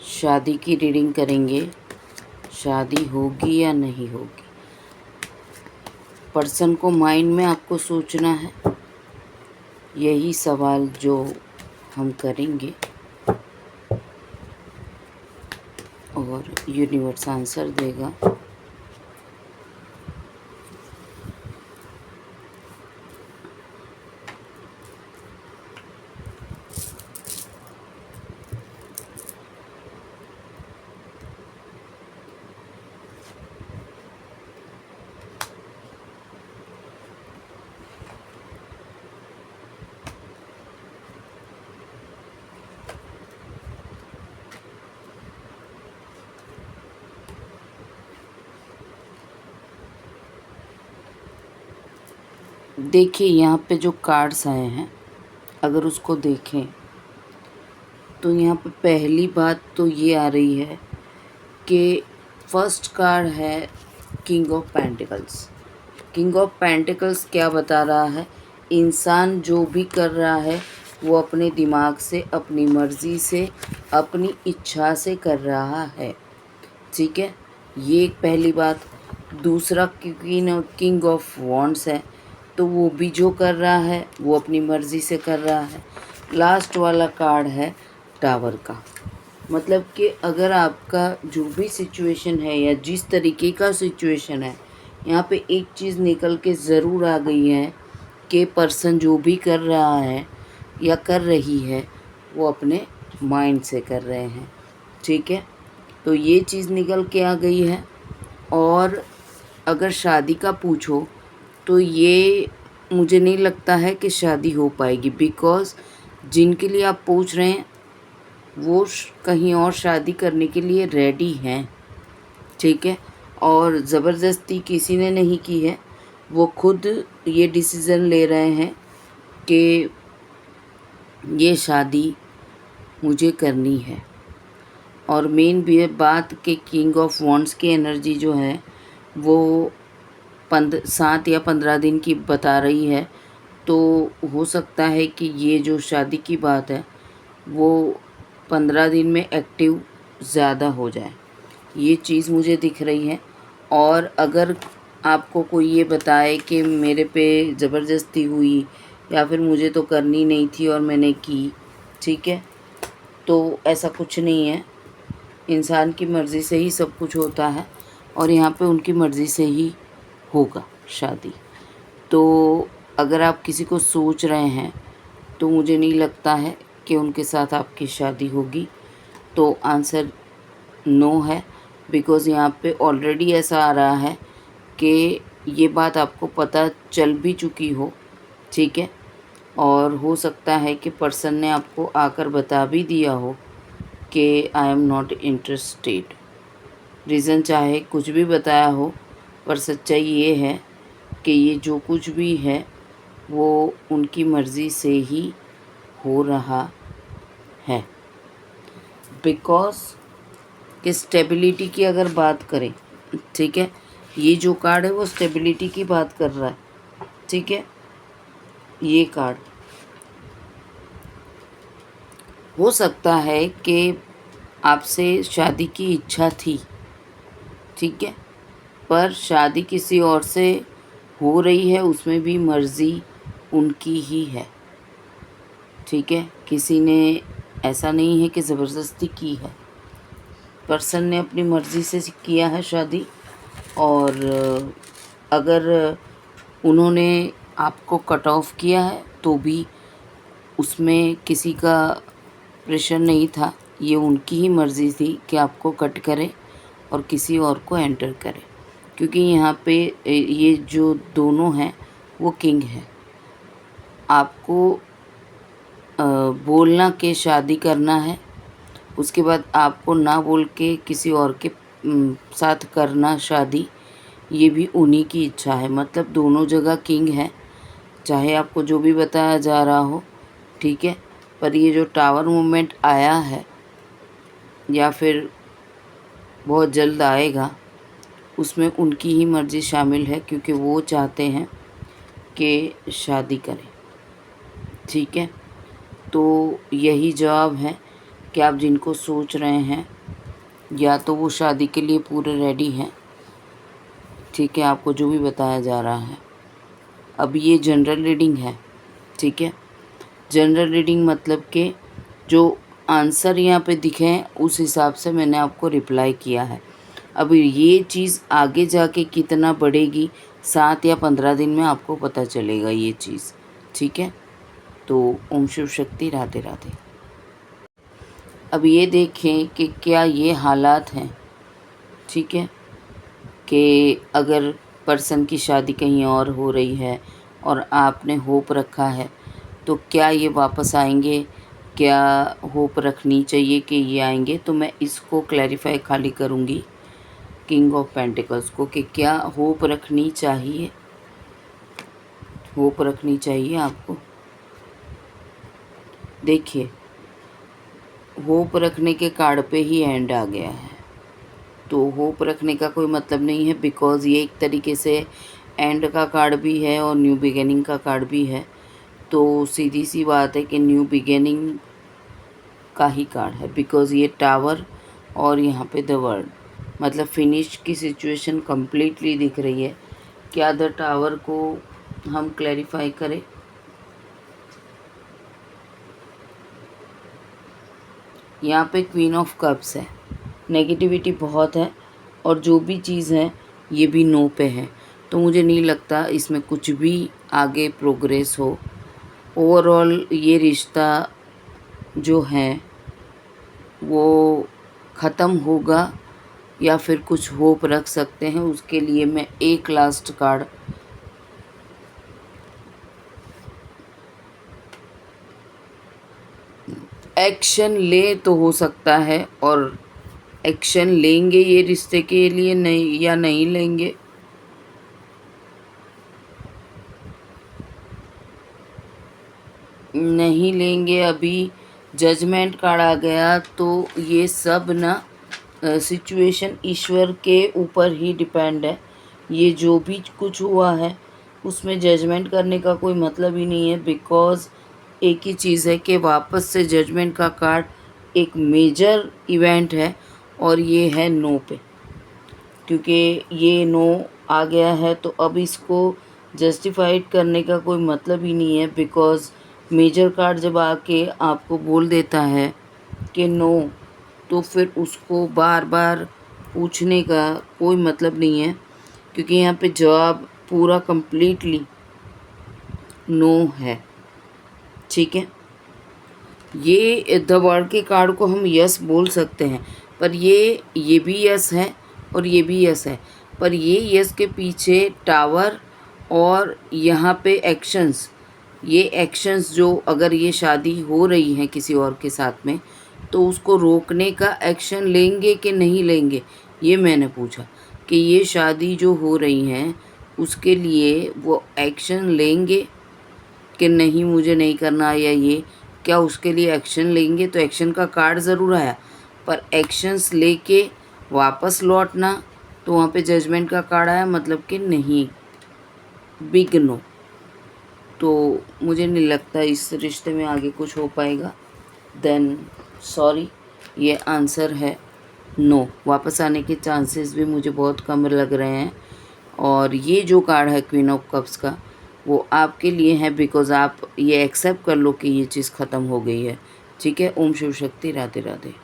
शादी की रीडिंग करेंगे। शादी होगी या नहीं होगी, पर्सन को माइंड में आपको सोचना है, यही सवाल जो हम करेंगे और यूनिवर्स आंसर देगा। देखिए यहाँ पे जो कार्ड्स आए हैं, अगर उसको देखें तो यहाँ पे पहली बात तो ये आ रही है कि फर्स्ट कार्ड है king of pentacles. King of pentacles क्या बता रहा है, इंसान जो भी कर रहा है वो अपने दिमाग से, अपनी मर्ज़ी से, अपनी इच्छा से कर रहा है। ठीक है, ये एक पहली बात। दूसरा किंग ऑफ वॉन्ड्स है, तो वो भी जो कर रहा है वो अपनी मर्ज़ी से कर रहा है। लास्ट वाला कार्ड है टावर का, मतलब कि अगर आपका जो भी सिचुएशन है या जिस तरीके का सिचुएशन है, यहाँ पे एक चीज़ निकल के ज़रूर आ गई है कि पर्सन जो भी कर रहा है या कर रही है वो अपने माइंड से कर रहे हैं। ठीक है, तो ये चीज़ निकल के आ गई है। और अगर शादी का पूछो तो ये मुझे नहीं लगता है कि शादी हो पाएगी, बिकॉज़ जिनके लिए आप पूछ रहे हैं वो कहीं और शादी करने के लिए रेडी हैं। ठीक है, और ज़बरदस्ती किसी ने नहीं की है, वो खुद ये डिसीज़न ले रहे हैं कि ये शादी मुझे करनी है। और मेन भी बात कि किंग ऑफ वॉन्ड्स की एनर्जी जो है वो 7 या 15 दिन की बता रही है, तो हो सकता है कि ये जो शादी की बात है वो 15 दिन में एक्टिव ज़्यादा हो जाए, ये चीज़ मुझे दिख रही है। और अगर आपको कोई ये बताए कि मेरे पे ज़बरदस्ती हुई या फिर मुझे तो करनी नहीं थी और मैंने की, ठीक है, तो ऐसा कुछ नहीं है। इंसान की मर्ज़ी से ही सब कुछ होता है और यहाँ पे उनकी मर्ज़ी से ही होगा शादी। तो अगर आप किसी को सोच रहे हैं तो मुझे नहीं लगता है कि उनके साथ आपकी शादी होगी। तो आंसर नो है, बिकॉज़ यहाँ पे ऑलरेडी ऐसा आ रहा है कि ये बात आपको पता चल भी चुकी हो। ठीक है, और हो सकता है कि पर्सन ने आपको आकर बता भी दिया हो कि I am not interested. Reason चाहे कुछ भी बताया हो, पर सच्चाई ये है कि ये जो कुछ भी है वो उनकी मर्ज़ी से ही हो रहा है। बिकॉज़ कि स्टेबिलिटी की अगर बात करें, ठीक है, ये जो कार्ड है वो स्टेबिलिटी की बात कर रहा है। ठीक है, ये कार्ड हो सकता है कि आपसे शादी की इच्छा थी, ठीक है, पर शादी किसी और से हो रही है, उसमें भी मर्ज़ी उनकी ही है। ठीक है, किसी ने ऐसा नहीं है कि ज़बरदस्ती की है, पर्सन ने अपनी मर्ज़ी से किया है शादी। और अगर उन्होंने आपको कट ऑफ किया है तो भी उसमें किसी का प्रेशर नहीं था, ये उनकी ही मर्ज़ी थी कि आपको कट करें और किसी और को एंटर करें, क्योंकि यहाँ पे ये जो दोनों हैं वो किंग है। आपको बोलना कि शादी करना है, उसके बाद आपको ना बोल के किसी और के साथ करना शादी, ये भी उन्हीं की इच्छा है। मतलब दोनों जगह किंग है, चाहे आपको जो भी बताया जा रहा हो। ठीक है, पर ये जो टावर मूवमेंट आया है या फिर बहुत जल्द आएगा, उसमें उनकी ही मर्ज़ी शामिल है, क्योंकि वो चाहते हैं कि शादी करें। ठीक है, तो यही जवाब है कि आप जिनको सोच रहे हैं या तो वो शादी के लिए पूरे रेडी हैं, ठीक है, आपको जो भी बताया जा रहा है। अब ये जनरल रीडिंग है, ठीक है। जनरल रीडिंग मतलब कि जो आंसर यहाँ पे दिखे हैं उस हिसाब से मैंने आपको रिप्लाई किया है। अब ये चीज़ आगे जाके कितना बढ़ेगी, 7 या 15 दिन में आपको पता चलेगा ये चीज़, ठीक है। तो ओम शिव शक्ति, राधे राधे। अब ये देखें कि क्या ये हालात हैं, ठीक है, कि अगर पर्सन की शादी कहीं और हो रही है और आपने होप रखा है तो क्या ये वापस आएंगे, क्या होप रखनी चाहिए कि ये आएंगे। तो मैं इसको क्लैरिफाई खाली करूँगी किंग ऑफ पेंटिकल्स को कि क्या होप रखनी चाहिए, होप रखनी चाहिए आपको। देखिए, होप रखने के कार्ड पे ही एंड आ गया है, तो होप रखने का कोई मतलब नहीं है, बिकॉज़ ये एक तरीके से एंड का कार्ड भी है और न्यू बिगिनिंग का कार्ड भी है। तो सीधी सी बात है कि न्यू बिगिनिंग का ही कार्ड है, बिकॉज़ ये टावर और यहाँ पे द वर्ल्ड, मतलब फिनिश की सिचुएशन कम्प्लीटली दिख रही है। क्या द टावर को हम क्लैरिफाई करें। यहाँ पे क्वीन ऑफ कप्स है, नेगेटिविटी बहुत है और जो भी चीज़ है ये भी नो पे है, तो मुझे नहीं लगता इसमें कुछ भी आगे प्रोग्रेस हो। ओवरऑल ये रिश्ता जो है वो ख़त्म होगा या फिर कुछ होप रख सकते हैं, उसके लिए मैं एक लास्ट कार्ड एक्शन ले तो हो सकता है, और एक्शन लेंगे ये रिश्ते के लिए नहीं या नहीं लेंगे, नहीं लेंगे। अभी जजमेंट कार्ड आ गया, तो ये सब ना सिचुएशन ईश्वर के ऊपर ही डिपेंड है। ये जो भी कुछ हुआ है उसमें जजमेंट करने का कोई मतलब ही नहीं है, बिकॉज़ एक ही चीज़ है कि वापस से जजमेंट का कार्ड एक मेजर इवेंट है और ये है नो पे, क्योंकि ये नो आ गया है तो अब इसको जस्टिफाइड करने का कोई मतलब ही नहीं है, बिकॉज़ मेजर कार्ड जब आके आपको बोल देता है कि नो, तो फिर उसको बार बार पूछने का कोई मतलब नहीं है, क्योंकि यहाँ पे जवाब पूरा कंप्लीटली नो है, ठीक है। ये द वर्ल्ड के कार्ड को हम यस बोल सकते हैं, पर ये भी यस है और ये भी यस है, पर ये यस के पीछे टावर और यहाँ पे एक्शंस, ये एक्शंस जो अगर ये शादी हो रही है किसी और के साथ में तो उसको रोकने का एक्शन लेंगे कि नहीं लेंगे, ये मैंने पूछा कि ये शादी जो हो रही हैं उसके लिए वो एक्शन लेंगे कि नहीं, मुझे नहीं करना, या ये क्या उसके लिए एक्शन लेंगे। तो एक्शन का कार्ड ज़रूर आया, पर एक्शंस लेके वापस लौटना, तो वहाँ पे जजमेंट का कार्ड आया, मतलब कि नहीं, बिग नो। तो मुझे नहीं लगता इस रिश्ते में आगे कुछ हो पाएगा। देन सॉरी, ये आंसर है नो। वापस आने के चांसेस भी मुझे बहुत कम लग रहे हैं, और ये जो कार्ड है क्वीन ऑफ कप्स का वो आपके लिए है, बिकॉज़ आप ये एक्सेप्ट कर लो कि ये चीज़ ख़त्म हो गई है, ठीक है। ओम शिव शक्ति, राधे राधे।